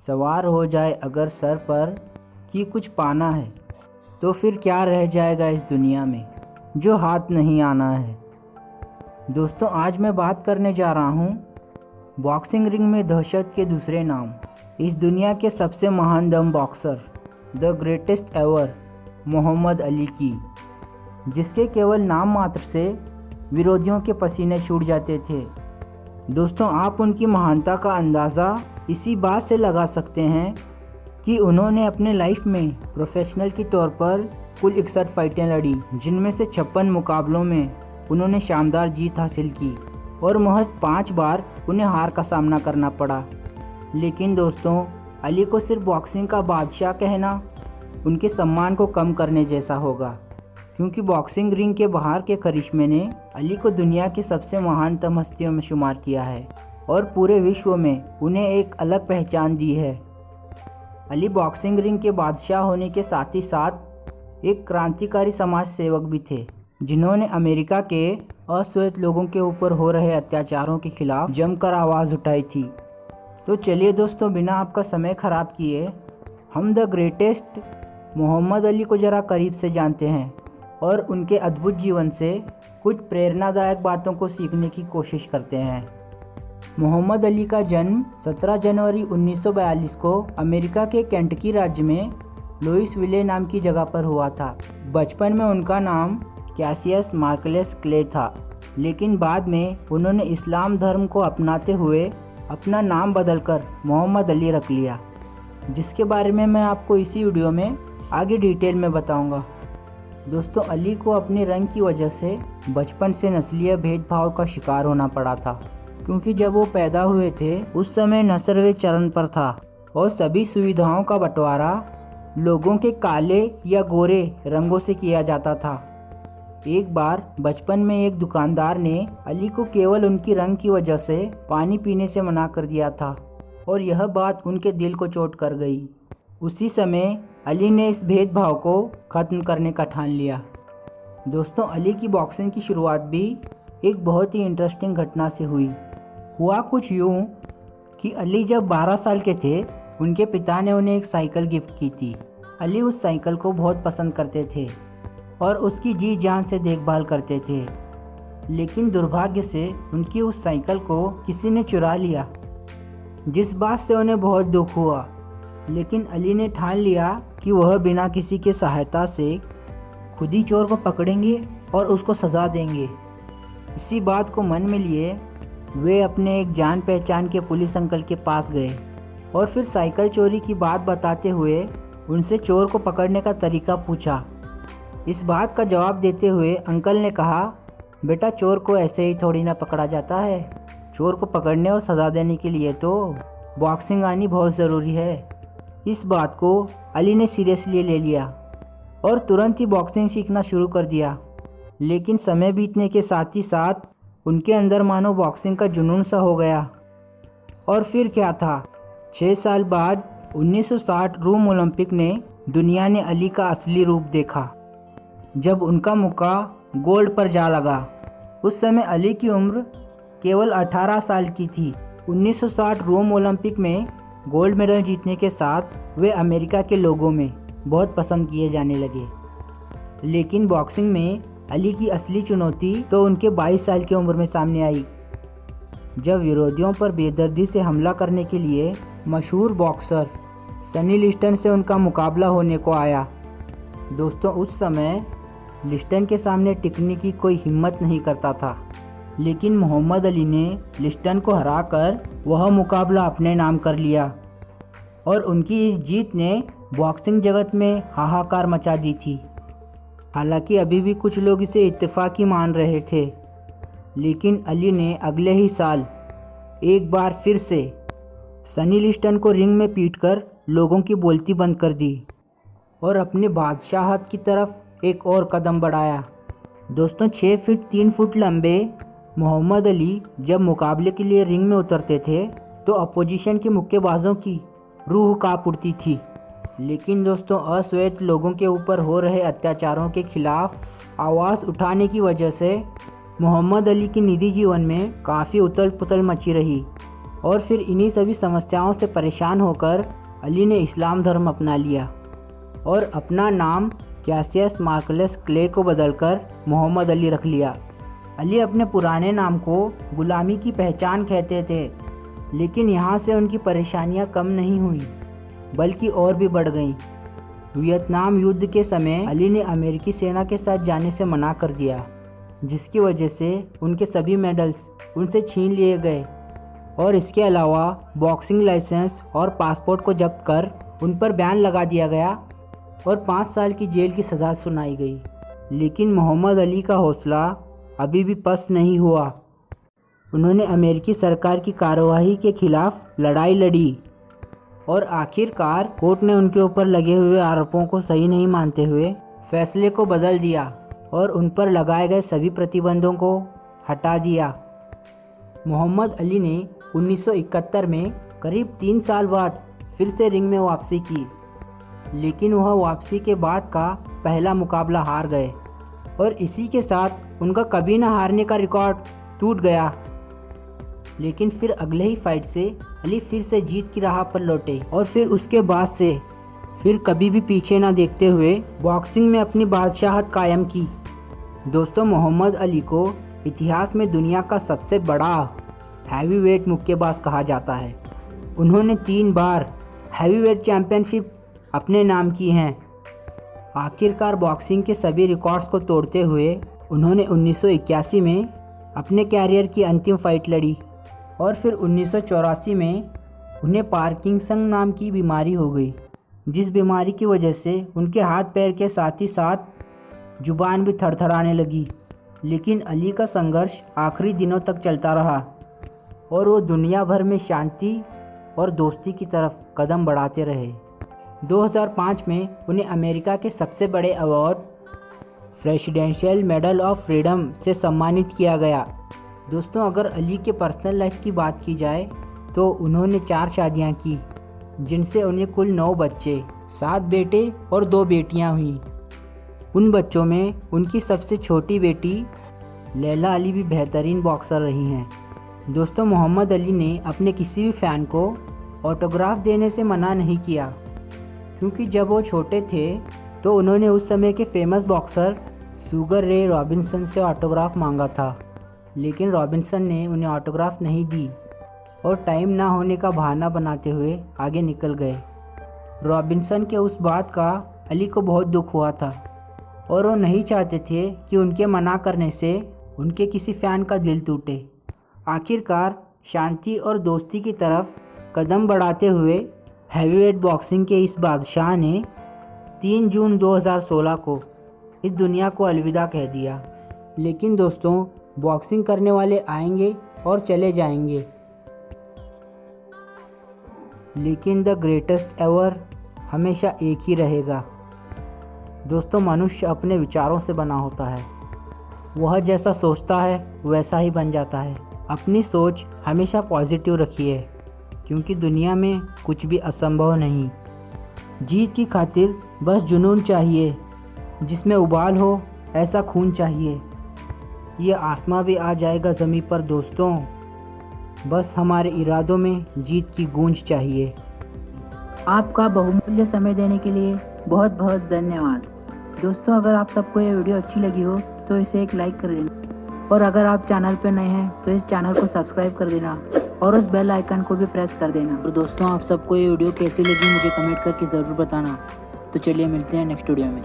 सवार हो जाए अगर सर पर कि कुछ पाना है, तो फिर क्या रह जाएगा इस दुनिया में जो हाथ नहीं आना है। दोस्तों, आज मैं बात करने जा रहा हूँ बॉक्सिंग रिंग में दहशत के दूसरे नाम, इस दुनिया के सबसे महान दम boxer, the greatest ever, Muhammad Ali की, जिसके केवल नाम मात्र से विरोधियों के पसीने छूट जाते थे। दोस्तों, आप उनकी महानता का अंदाज़ा इसी बात से लगा सकते हैं कि उन्होंने अपने लाइफ में प्रोफेशनल के तौर पर कुल 61 फाइटें लड़ी, जिनमें से 56 मुकाबलों में उन्होंने शानदार जीत हासिल की और महज 5 बार उन्हें हार का सामना करना पड़ा। लेकिन दोस्तों, अली को सिर्फ बॉक्सिंग का बादशाह कहना उनके सम्मान को कम करने जैसा होगा, क्योंकि बॉक्सिंग रिंग के बाहर के करिश्मे ने अली को दुनिया की सबसे महानतम हस्तियों में शुमार किया है और पूरे विश्व में उन्हें एक अलग पहचान दी है। अली बॉक्सिंग रिंग के बादशाह होने के साथ ही साथ एक क्रांतिकारी समाज सेवक भी थे, जिन्होंने अमेरिका के अश्वेत लोगों के ऊपर हो रहे अत्याचारों के खिलाफ जमकर आवाज़ उठाई थी। तो चलिए दोस्तों, बिना आपका समय खराब किए हम द ग्रेटेस्ट मोहम्मद अली को ज़रा करीब से जानते हैं और उनके अद्भुत जीवन से कुछ प्रेरणादायक बातों को सीखने की कोशिश करते हैं। मोहम्मद अली का जन्म 17 जनवरी 1942 को अमेरिका के केंटकी राज्य में लुइसविले नाम की जगह पर हुआ था। बचपन में उनका नाम कैसियस मार्कलेस क्ले था, लेकिन बाद में उन्होंने इस्लाम धर्म को अपनाते हुए अपना नाम बदलकर मोहम्मद अली रख लिया, जिसके बारे में मैं आपको इसी वीडियो में आगे डिटेल में बताऊंगा। दोस्तों, अली को अपने रंग की वजह से बचपन से नस्लीय भेदभाव का शिकार होना पड़ा था, क्योंकि जब वो पैदा हुए थे उस समय नस्ल चरण पर था और सभी सुविधाओं का बंटवारा लोगों के काले या गोरे रंगों से किया जाता था। एक बार बचपन में एक दुकानदार ने अली को केवल उनकी रंग की वजह से पानी पीने से मना कर दिया था और यह बात उनके दिल को चोट कर गई। उसी समय अली ने इस भेदभाव को ख़त्म करने का ठान लिया। दोस्तों, अली की बॉक्सिंग की शुरुआत भी एक बहुत ही इंटरेस्टिंग घटना से हुई। हुआ कुछ यूँ कि अली जब 12 साल के थे, उनके पिता ने उन्हें एक साइकिल गिफ्ट की थी। अली उस साइकिल को बहुत पसंद करते थे और उसकी जी जान से देखभाल करते थे, लेकिन दुर्भाग्य से उनकी उस साइकिल को किसी ने चुरा लिया, जिस बात से उन्हें बहुत दुख हुआ। लेकिन अली ने ठान लिया कि वह बिना किसी के सहायता से खुद ही चोर को पकड़ेंगे और उसको सज़ा देंगे। इसी बात को मन में लिए वे अपने एक जान पहचान के पुलिस अंकल के पास गए और फिर साइकिल चोरी की बात बताते हुए उनसे चोर को पकड़ने का तरीका पूछा। इस बात का जवाब देते हुए अंकल ने कहा, बेटा, चोर को ऐसे ही थोड़ी ना पकड़ा जाता है। चोर को पकड़ने और सज़ा देने के लिए तो बॉक्सिंग आनी बहुत ज़रूरी है। इस बात को अली ने सीरियसली ले लिया और तुरंत ही बॉक्सिंग सीखना शुरू कर दिया। लेकिन समय बीतने के साथ ही साथ उनके अंदर मानो बॉक्सिंग का जुनून सा हो गया। और फिर क्या था, 6 साल बाद 1960 रोम ओलंपिक ने दुनिया ने अली का असली रूप देखा, जब उनका मुक्का गोल्ड पर जा लगा। उस समय अली की उम्र केवल 18 साल की थी। 1960 रोम ओलंपिक में गोल्ड मेडल जीतने के साथ वे अमेरिका के लोगों में बहुत पसंद किए जाने लगे। लेकिन बॉक्सिंग में अली की असली चुनौती तो उनके 22 साल की उम्र में सामने आई, जब विरोधियों पर बेदर्दी से हमला करने के लिए मशहूर बॉक्सर सनी लिस्टन से उनका मुकाबला होने को आया। दोस्तों, उस समय लिस्टन के सामने टिकने की कोई हिम्मत नहीं करता था, लेकिन मोहम्मद अली ने लिस्टन को हराकर वह मुकाबला अपने नाम कर लिया और उनकी इस जीत ने बॉक्सिंग जगत में हाहाकार मचा दी थी। हालांकि अभी भी कुछ लोग इसे इत्तेफाकी मान रहे थे, लेकिन अली ने अगले ही साल एक बार फिर से सनी लिस्टन को रिंग में पीटकर लोगों की बोलती बंद कर दी और अपने बादशाहत की तरफ एक और कदम बढ़ाया। दोस्तों, 6 फीट 3 फुट लंबे मोहम्मद अली जब मुकाबले के लिए रिंग में उतरते थे तो अपोजिशन के मुक्केबाजों की रूह कांप उठती थी। लेकिन दोस्तों, अश्वेत लोगों के ऊपर हो रहे अत्याचारों के खिलाफ आवाज़ उठाने की वजह से मोहम्मद अली की निजी जीवन में काफ़ी उथल पुथल मची रही और फिर इन्हीं सभी समस्याओं से परेशान होकर अली ने इस्लाम धर्म अपना लिया और अपना नाम कैसियस मार्कलेस क्ले को बदलकर मोहम्मद अली रख लिया। अली अपने पुराने नाम को गुलामी की पहचान कहते थे, लेकिन यहाँ से उनकी परेशानियाँ कम नहीं हुई बल्कि और भी बढ़ गईं। वियतनाम युद्ध के समय अली ने अमेरिकी सेना के साथ जाने से मना कर दिया, जिसकी वजह से उनके सभी मेडल्स उनसे छीन लिए गए और इसके अलावा बॉक्सिंग लाइसेंस और पासपोर्ट को जब्त कर उन पर बैन लगा दिया गया और 5 साल की जेल की सज़ा सुनाई गई। लेकिन मोहम्मद अली का हौसला अभी भी पस्त नहीं हुआ। उन्होंने अमेरिकी सरकार की कार्रवाई के खिलाफ लड़ाई लड़ी और आखिरकार कोर्ट ने उनके ऊपर लगे हुए आरोपों को सही नहीं मानते हुए फैसले को बदल दिया और उन पर लगाए गए सभी प्रतिबंधों को हटा दिया। मोहम्मद अली ने 1971 में करीब 3 साल बाद फिर से रिंग में वापसी की, लेकिन वह वापसी के बाद का पहला मुकाबला हार गए और इसी के साथ उनका कभी न हारने का रिकॉर्ड टूट गया। लेकिन फिर अगले ही फाइट से अली फिर से जीत की राह पर लौटे और फिर उसके बाद से फिर कभी भी पीछे ना देखते हुए बॉक्सिंग में अपनी बादशाहत कायम की। दोस्तों, मोहम्मद अली को इतिहास में दुनिया का सबसे बड़ा हैवीवेट मुक्केबाज कहा जाता है। उन्होंने 3 बार हैवीवेट चैंपियनशिप अपने नाम की हैं। आखिरकार बॉक्सिंग के सभी रिकॉर्ड्स को तोड़ते हुए उन्होंने 1981 में अपने कैरियर की अंतिम फाइट लड़ी और फिर 1984 में उन्हें पार्किंसन नाम की बीमारी हो गई, जिस बीमारी की वजह से उनके हाथ पैर के साथ ही साथ जुबान भी थरथराने लगी। लेकिन अली का संघर्ष आखिरी दिनों तक चलता रहा और वो दुनिया भर में शांति और दोस्ती की तरफ कदम बढ़ाते रहे। 2005 में उन्हें अमेरिका के सबसे बड़े award presidential medal of freedom से सम्मानित किया गया। दोस्तों, अगर अली के पर्सनल लाइफ की बात की जाए तो उन्होंने 4 शादियां की, जिनसे उन्हें कुल 9 बच्चे, 7 बेटे और 2 बेटियां हुई। उन बच्चों में उनकी सबसे छोटी बेटी लैला अली भी बेहतरीन बॉक्सर रही हैं। दोस्तों, मोहम्मद अली ने अपने किसी भी फ़ैन को ऑटोग्राफ देने से मना नहीं किया, क्योंकि जब वो छोटे थे तो उन्होंने उस समय के फेमस बॉक्सर सुगर रे रॉबिन्सन से ऑटोग्राफ मांगा था, लेकिन रॉबिन्सन ने उन्हें ऑटोग्राफ नहीं दी और टाइम ना होने का बहाना बनाते हुए आगे निकल गए। रॉबिन्सन के उस बात का अली को बहुत दुख हुआ था और वो नहीं चाहते थे कि उनके मना करने से उनके किसी फ़ैन का दिल टूटे। आखिरकार शांति और दोस्ती की तरफ कदम बढ़ाते हुए हैवीवेट बॉक्सिंग के इस बादशाह ने 3 जून 2016 को इस दुनिया को अलविदा कह दिया। लेकिन दोस्तों, बॉक्सिंग करने वाले आएंगे और चले जाएंगे, लेकिन द ग्रेटेस्ट एवर हमेशा एक ही रहेगा। दोस्तों, मनुष्य अपने विचारों से बना होता है। वह जैसा सोचता है वैसा ही बन जाता है। अपनी सोच हमेशा पॉजिटिव रखिए, क्योंकि दुनिया में कुछ भी असंभव नहीं। जीत की खातिर बस जुनून चाहिए, जिसमें उबाल हो ऐसा खून चाहिए। ये आसमां भी आ जाएगा ज़मीं पर दोस्तों, बस हमारे इरादों में जीत की गूंज चाहिए। आपका बहुमूल्य समय देने के लिए बहुत बहुत धन्यवाद। दोस्तों, अगर आप सबको ये वीडियो अच्छी लगी हो तो इसे एक लाइक कर देना, और अगर आप चैनल पर नए हैं तो इस चैनल को सब्सक्राइब कर देना और उस बेल आइकन को भी प्रेस कर देना। और दोस्तों, आप सबको ये वीडियो कैसी लगी मुझे कमेंट करके ज़रूर बताना। तो चलिए मिलते हैं नेक्स्ट वीडियो में।